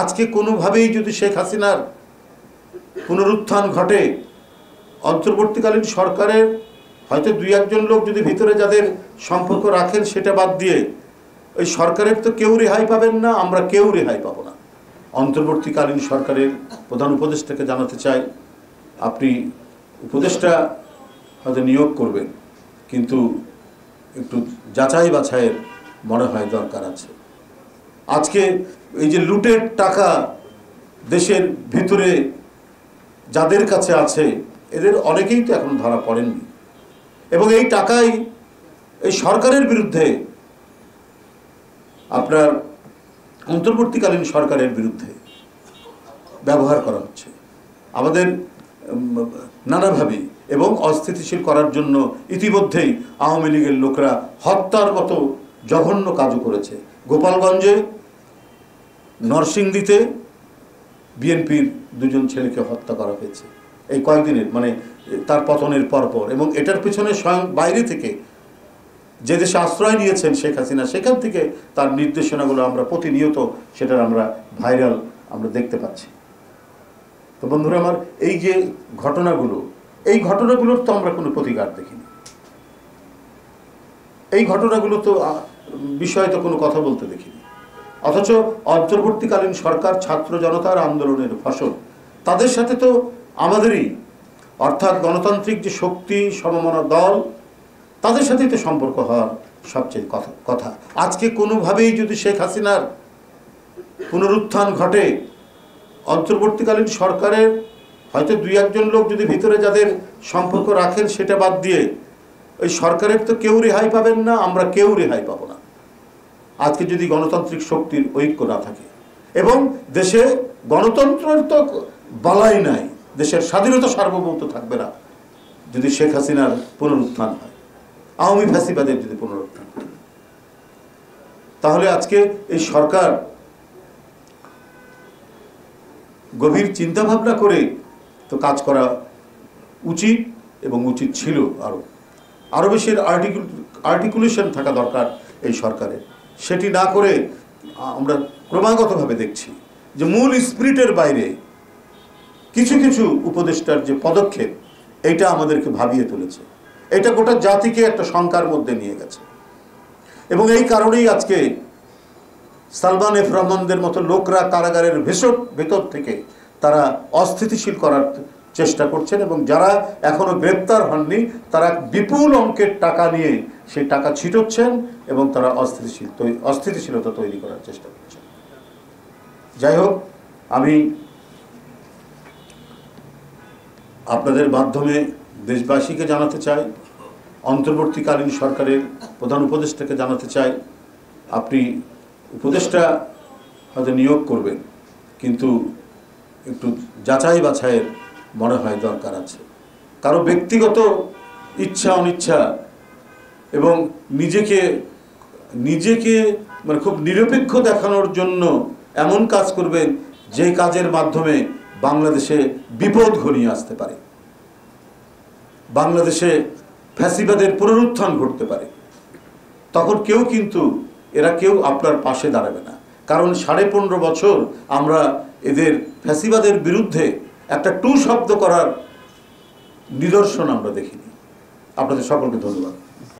আজকে কোনোভাবেই যদি শেখ হাসিনার পুনরুত্থান ঘটে, অন্তর্বর্তীকালীন সরকারের হয়তো দুই একজন লোক যদি ভিতরে যাদের সম্পর্ক রাখেন সেটা বাদ দিয়ে ওই সরকারের তো কেউ রেহাই পাবেন না, আমরা কেউ রেহাই পাবো না। অন্তর্বর্তীকালীন সরকারের প্রধান উপদেষ্টাকে জানাতে চাই, আপনি উপদেষ্টা হয়তো নিয়োগ করবেন, কিন্তু একটু যাচাই বাছাইয়ের মনে হয় দরকার আছে। আজকে এই যে লুটের টাকা দেশের ভিতরে যাদের কাছে আছে, এদের অনেকেই তো এখন ধরা পড়েননি, এবং এই টাকাই এই সরকারের বিরুদ্ধে, আপনার অন্তর্বর্তীকালীন সরকারের বিরুদ্ধে ব্যবহার করা হচ্ছে আমাদের নানাভাবে, এবং অস্থিতিশীল করার জন্য ইতিমধ্যেই আওয়ামী লীগের লোকরা হত্যার মতো জঘন্য কাজও করেছে। গোপালগঞ্জে, নরসিংদীতে বিএনপির দুজন ছেলেকে হত্যা করা হয়েছে এই কয়েকদিনের, মানে তার পতনের পরপর, এবং এটার পিছনে স্বয়ং বাইরে থেকে যে দেশে আশ্রয় নিয়েছেন শেখ হাসিনা, সেখান থেকে তার নির্দেশনাগুলো আমরা প্রতিনিয়ত সেটার আমরা ভাইরাল আমরা দেখতে পাচ্ছি। তো বন্ধুরা আমার, এই যে ঘটনাগুলো, এই ঘটনাগুলোর তো আমরা কোনো প্রতিকার দেখিনি, এই ঘটনাগুলো তো বিষয়ে তো কোনো কথা বলতে দেখিনি। অথচ অন্তর্বর্তীকালীন সরকার ছাত্র জনতার আন্দোলনের ফসল, তাদের সাথে তো আমাদেরই, অর্থাৎ গণতান্ত্রিক যে শক্তি সমমনা দল, তাদের সাথেই তো সম্পর্ক হওয়ার সবচেয়ে কথা। আজকে কোনোভাবেই যদি শেখ হাসিনার পুনরুত্থান ঘটে, অন্তর্বর্তীকালীন সরকারের হয়তো দুই একজন লোক যদি ভিতরে যাদের সম্পর্ক রাখেন সেটা বাদ দিয়ে ওই সরকারের তো কেউ রেহাই পাবেন না, আমরা কেউ রেহাই পাবো না। আজকে যদি গণতান্ত্রিক শক্তির ঐক্য না থাকে, এবং দেশে গণতন্ত্রের তো বালাই নাই, দেশের স্বাধীনতা সার্বভৌমত্ব থাকবে না যদি শেখ হাসিনার পুনরুত্থান হয়, আওয়ামী ফ্যাসিবাদের যদি পুনরুত্থান হয়, তাহলে আজকে এই সরকার গভীর চিন্তা ভাবনা করে তো কাজ করা উচিত, এবং উচিত ছিল আরো বেশি আর্টিকুলেশন থাকা দরকার এই সরকারের। সেটি না করে আমরা ক্রমাগতভাবে দেখছি যে মূল স্পিরিটের বাইরে কিছু কিছু উপদেষ্টার যে পদক্ষেপ, এটা আমাদেরকে ভাবিয়ে তুলেছে, এটা গোটা জাতিকে একটা শঙ্কার মধ্যে নিয়ে গেছে। এবং এই কারণেই আজকে সালমান এফ রহমানদের মতো লোকরা কারাগারের ভেতর থেকে তারা অস্থিতিশীল করার চেষ্টা করছেন, এবং যারা এখনো গ্রেপ্তার হননি তারা বিপুল অঙ্কের টাকা নিয়ে সেই টাকা ছিটোচ্ছেন, এবং তারা অস্থিতিশীলতা তৈরি করার চেষ্টা করছেন। যাই হোক, আমি আপনাদের মাধ্যমে দেশবাসীকে জানাতে চাই, অন্তর্বর্তীকালীন সরকারের প্রধান উপদেষ্টাকে জানাতে চাই, আপনি উপদেষ্টা হয়তো নিয়োগ করবেন, কিন্তু একটু যাচাই বাছাইয়ের মনে হয় দরকার আছে। কারো ব্যক্তিগত ইচ্ছা অনিচ্ছা এবং নিজেকে মানে খুব নিরপেক্ষ দেখানোর জন্য এমন কাজ করবেন যে কাজের মাধ্যমে বাংলাদেশে বিপদ ঘনিয়ে আসতে পারে, বাংলাদেশে ফ্যাসিবাদের পুনরুত্থান ঘটতে পারে। তখন এরা কেউ আপনার পাশে দাঁড়াবে না, কারণ 15.5 বছর আমরা এদের ফ্যাসিবাদের বিরুদ্ধে একটা টু শব্দ করার নিদর্শন আমরা দেখিনি। আপনাদের সকলকে ধন্যবাদ।